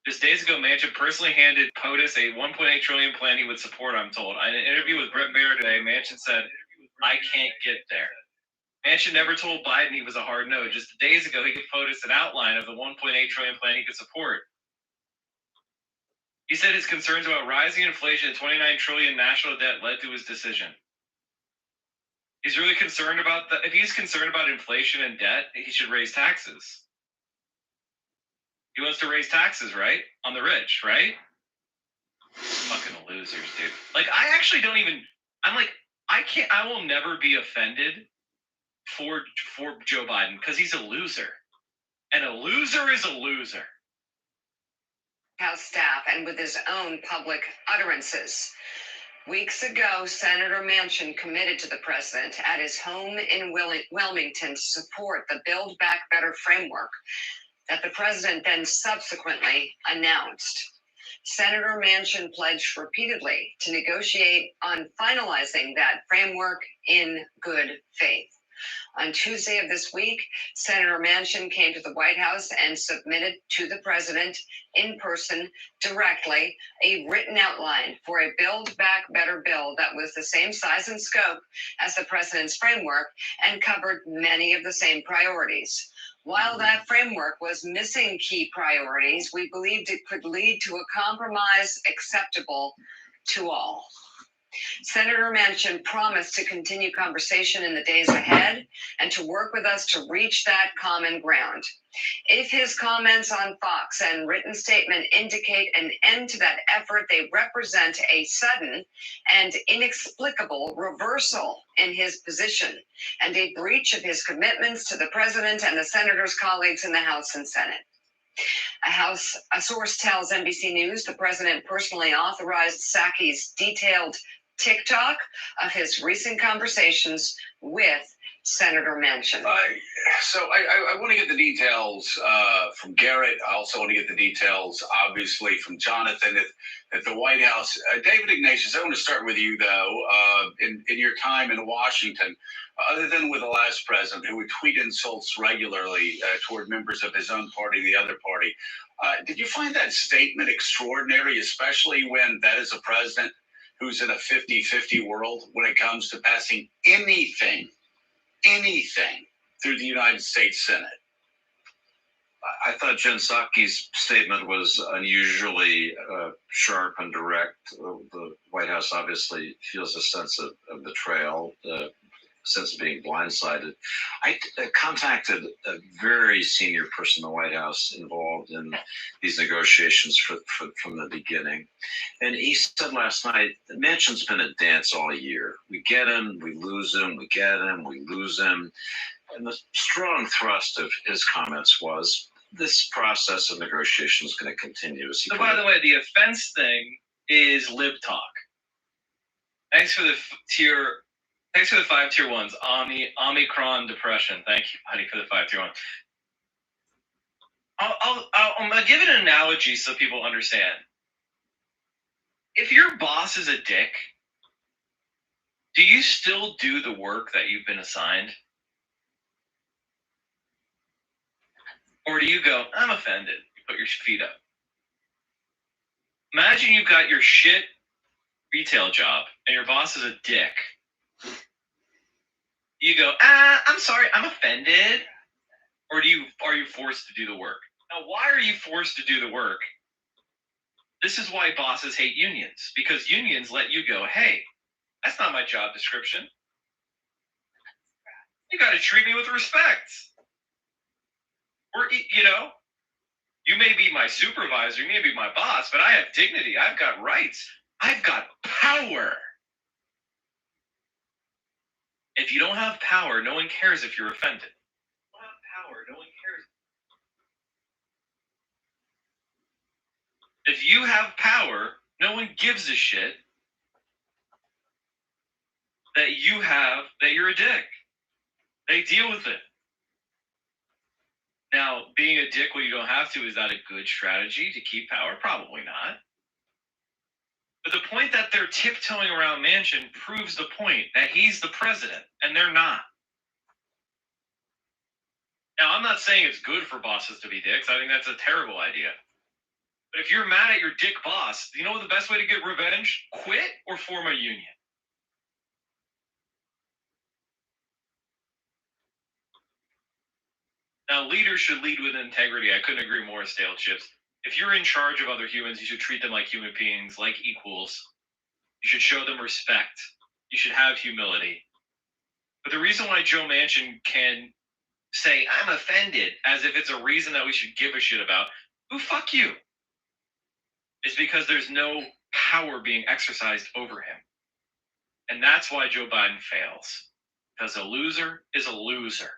Just days ago, Manchin personally handed POTUS a $1.8 trillion plan he would support, I'm told. In an interview with Brett Baer today, Manchin said, I can't get there. Manchin never told Biden he was a hard no. Just days ago, he gave POTUS an outline of the $1.8 trillion plan he could support. He said his concerns about rising inflation and $29 trillion national debt led to his decision. He's really concerned about that. If he's concerned about inflation and debt, he should raise taxes. He wants to raise taxes, right? On the rich, right? Fucking losers, dude. Like, I actually don't even, I'm like, I will never be offended for Joe Biden because he's a loser. And a loser is a loser. House staff and with his own public utterances. Weeks ago, Senator Manchin committed to the president at his home in Wilmington to support the Build Back Better framework that the president then subsequently announced. Senator Manchin pledged repeatedly to negotiate on finalizing that framework in good faith. On Tuesday of this week, Senator Manchin came to the White House and submitted to the president in person directly a written outline for a Build Back Better bill that was the same size and scope as the president's framework and covered many of the same priorities. While that framework was missing key priorities, we believed it could lead to a compromise acceptable to all. Senator Manchin promised to continue conversation in the days ahead and to work with us to reach that common ground. If his comments on Fox and written statement indicate an end to that effort, they represent a sudden and inexplicable reversal in his position and a breach of his commitments to the president and the senator's colleagues in the House and Senate. A source tells NBC News the president personally authorized Psaki's detailed TikTok of his recent conversations with Senator Manchin. I want to get the details from Garrett. I also want to get the details, obviously, from Jonathan at the White House. David Ignatius, I want to start with you, though. In your time in Washington, other than with the last president, who would tweet insults regularly toward members of his own party, the other party, did you find that statement extraordinary, especially when that is a president who's in a 50-50 world when it comes to passing anything through the United States Senate? I thought Jen Psaki's statement was unusually sharp and direct. The White House obviously feels a sense of betrayal, a sense of being blindsided. I contacted a very senior person in the White House involved in these negotiations from the beginning. And he said last night, Manchin's been a dance all year. We get him, we lose him, we get him, we lose him. And the strong thrust of his comments was, this process of negotiation is going to continue. So, by the way, the offense thing is lib talk. Thanks for the 5 tier ones. Omicron depression. Thank you, buddy, for the 5 tier 1. I'm gonna give it an analogy so people understand. If your boss is a dick, do you still do the work that you've been assigned? Or do you go, I'm offended, you put your feet up? Imagine you've got your shit retail job and your boss is a dick. You go, I'm sorry, I'm offended. Or are you forced to do the work? Now, why are you forced to do the work? This is why bosses hate unions, because unions let you go, hey, that's not my job description. You got to treat me with respect. Or, you may be my supervisor, you may be my boss, but I have dignity. I've got rights. I've got power. If you don't have power, no one cares if you're offended. If you don't have power, no one cares. If you have power, no one gives a shit that you're a dick. They deal with it. Now, being a dick when you don't have to, is that a good strategy to keep power? Probably not. But the point that they're tiptoeing around Manchin proves the point that he's the president, and they're not. Now, I'm not saying it's good for bosses to be dicks. I think that's a terrible idea. But if you're mad at your dick boss, you know the best way to get revenge? Quit or form a union. Now, leaders should lead with integrity. I couldn't agree more, stale chips. If you're in charge of other humans, you should treat them like human beings, like equals. You should show them respect. You should have humility. But the reason why Joe Manchin can say, I'm offended, as if it's a reason that we should give a shit about, who fuck you, is because there's no power being exercised over him. And that's why Joe Biden fails. Because a loser is a loser.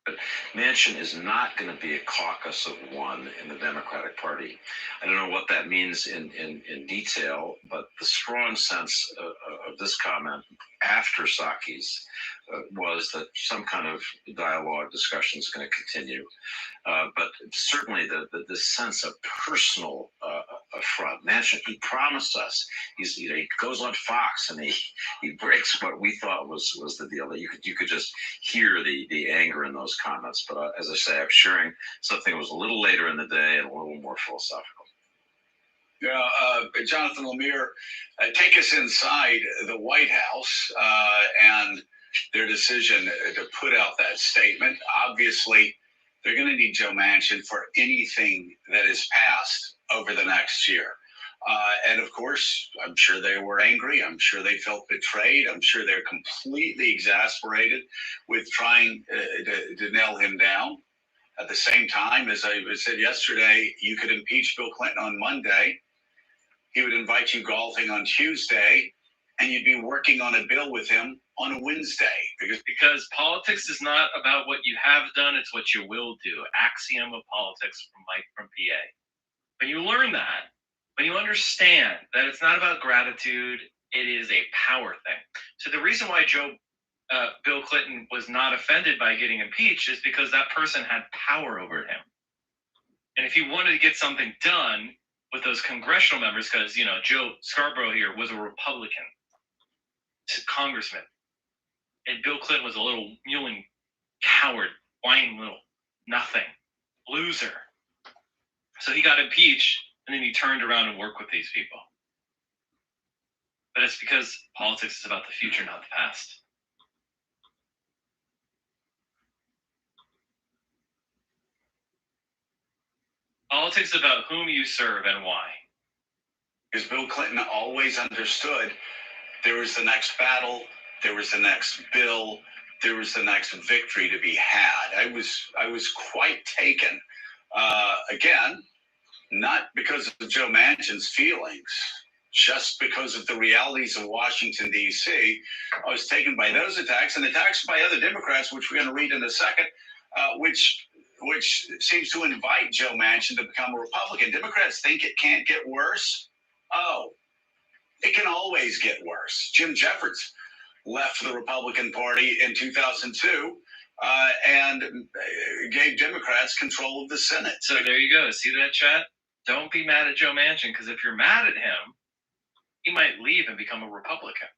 But Manchin is not going to be a caucus of one in the Democratic Party. I don't know what that means in detail, but the strong sense of this comment after Psaki's was that some kind of dialogue discussion is going to continue. But certainly the sense of personal affront. Manchin, he promised us. He goes on Fox and he breaks what we thought was the deal. That you could just hear the anger in those comments. But as I say, I'm sharing something that was a little later in the day and a little more philosophical. Yeah, Jonathan Lemire, take us inside the White House and their decision to put out that statement. Obviously, they're going to need Joe Manchin for anything that is passed over the next year. And of course, I'm sure they were angry. I'm sure they felt betrayed. I'm sure they're completely exasperated with trying to nail him down. At the same time, as I said yesterday, you could impeach Bill Clinton on Monday. He would invite you golfing on Tuesday, and you'd be working on a bill with him on a Wednesday. Because politics is not about what you have done, it's what you will do. Axiom of politics from Mike from PA. When you learn that, when you understand that it's not about gratitude, it is a power thing. So the reason why Bill Clinton was not offended by getting impeached is because that person had power over him. And if he wanted to get something done with those congressional members, because, Joe Scarborough here was a Republican congressman. And Bill Clinton was a little mewling coward, whining little nothing, loser. So he got impeached, and then he turned around and worked with these people. But it's because politics is about the future, not the past. Politics is about whom you serve and why. Because Bill Clinton always understood there was the next battle, there was the next bill, there was the next victory to be had. I was quite taken. Again, not because of Joe Manchin's feelings, just because of the realities of Washington, D.C. I was taken by those attacks and attacks by other Democrats, which we're going to read in a second, which seems to invite Joe Manchin to become a Republican. Democrats think it can't get worse. Oh, it can always get worse. Jim Jeffords left the Republican Party in 2002 and gave Democrats control of the Senate. So there you go. See that, chat? Don't be mad at Joe Manchin, because if you're mad at him, he might leave and become a Republican.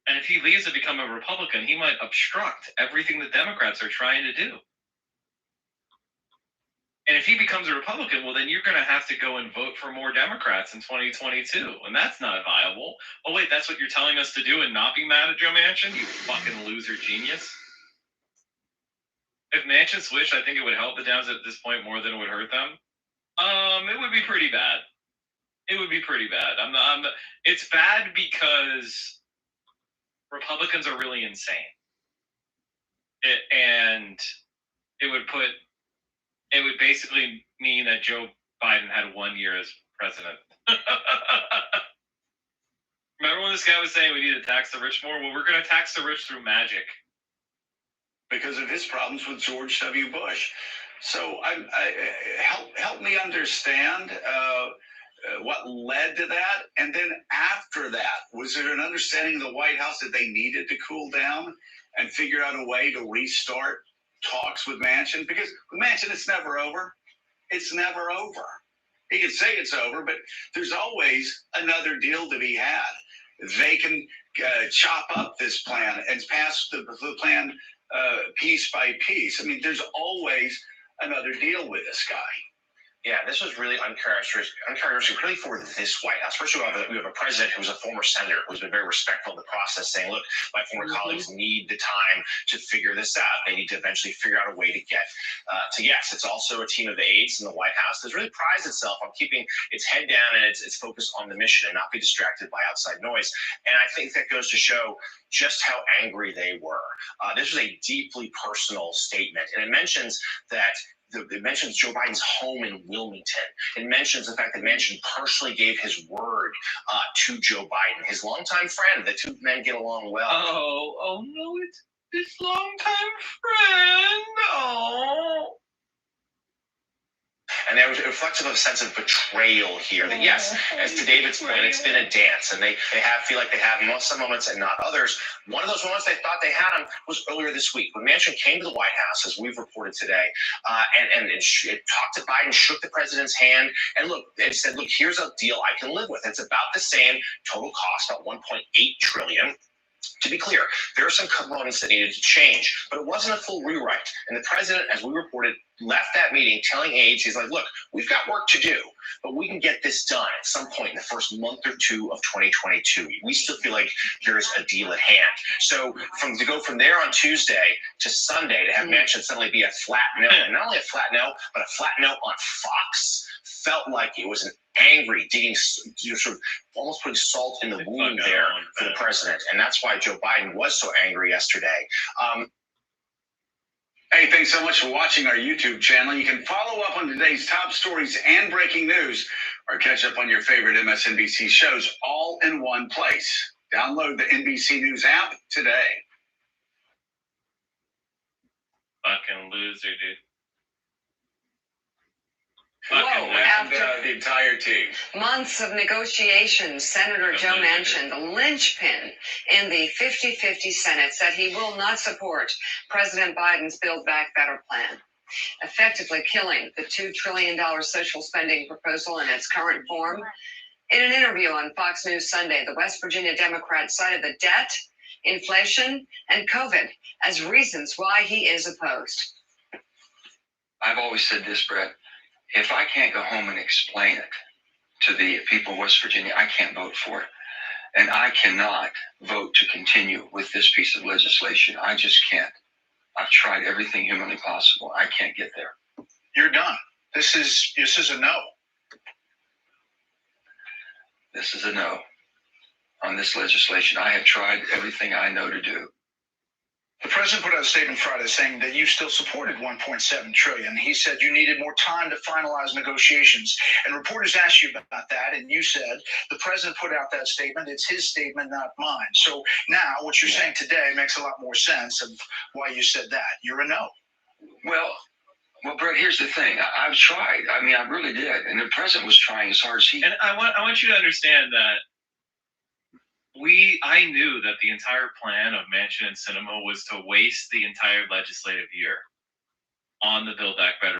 And if he leaves and become a Republican, he might obstruct everything the Democrats are trying to do. And if he becomes a Republican, well, then you're going to have to go and vote for more Democrats in 2022. And that's not viable. Oh, wait, that's what you're telling us to do and not be mad at Joe Manchin? You fucking loser genius. If Manchin switched, I think it would help the Dems at this point more than it would hurt them. It would be pretty bad. It would be pretty bad. It's bad because Republicans are really insane. And it would basically mean that Joe Biden had 1 year as president. Remember when this guy was saying we need to tax the rich more? Well, we're going to tax the rich through magic. Because of his problems with George W. Bush. So help me understand what led to that. And then after that, was there an understanding of the White House that they needed to cool down and figure out a way to restart talks with Manchin? Because with Manchin, it's never over. It's never over. He can say it's over, but there's always another deal to be had. They can chop up this plan and pass the plan piece by piece. I mean, there's always another deal with this guy. Yeah, this was really uncharacteristic, really for this White House. First, we have a president who's a former senator who's been very respectful of the process, saying, look, my former colleagues need the time to figure this out. They need to eventually figure out a way to get to yes. It's also a team of aides in the White House that's really prides itself on keeping its head down and its focus on the mission and not be distracted by outside noise. And I think that goes to show just how angry they were. This was a deeply personal statement, and it mentions that it mentions Joe Biden's home in Wilmington. It mentions the fact that Manchin personally gave his word to Joe Biden, his longtime friend. The two men get along well. Oh no, it's his longtime friend. Oh. And there was reflective of a sense of betrayal here. That yes, as to David's point, it's been a dance, and they feel like they have some moments and not others. One of those moments they thought they had them was earlier this week when Manchin came to the White House, as we've reported today, and it talked to Biden, shook the president's hand, and it said, look, here's a deal I can live with. It's about the same total cost, about $1.8 trillion. To be clear, there are some components that needed to change, but it wasn't a full rewrite. And the president, as we reported, left that meeting telling aides, he's like, look, we've got work to do, but we can get this done at some point in the first month or two of 2022. We still feel like there's a deal at hand. So to go from there on Tuesday to Sunday to have Manchin suddenly be a flat no, and not only a flat no, but a flat no on Fox, felt like it was an angry, digging, sort of almost putting salt in the wound there for the president. And that's why Joe Biden was so angry yesterday. Hey, thanks so much for watching our YouTube channel. You can follow up on today's top stories and breaking news, or catch up on your favorite MSNBC shows all in one place. Download the NBC News app today. Fucking loser, dude. Whoa, after the entire team. months of negotiations, Senator Joe Manchin, the linchpin in the 50-50 Senate, said he will not support President Biden's Build Back Better plan, effectively killing the $2 trillion social spending proposal in its current form. In an interview on Fox News Sunday, the West Virginia Democrat cited the debt, inflation, and COVID as reasons why he is opposed. I've always said this, Brett. If I can't go home and explain it to the people of West Virginia, I can't vote for it. And I cannot vote to continue with this piece of legislation. I just can't. I've tried everything humanly possible. I can't get there. You're done. This is a no. This is a no on this legislation. I have tried everything I know to do. The president put out a statement Friday saying that you still supported $1.7 trillion. He said you needed more time to finalize negotiations. And reporters asked you about that, and you said the president put out that statement. It's his statement, not mine. So now what you're saying today makes a lot more sense of why you said that. You're a no. Well, Brett, here's the thing. I've tried. I mean, I really did. And the president was trying as hard as he. And I want you to understand that I knew that the entire plan of Manchin and Sinema was to waste the entire legislative year on the Build Back Better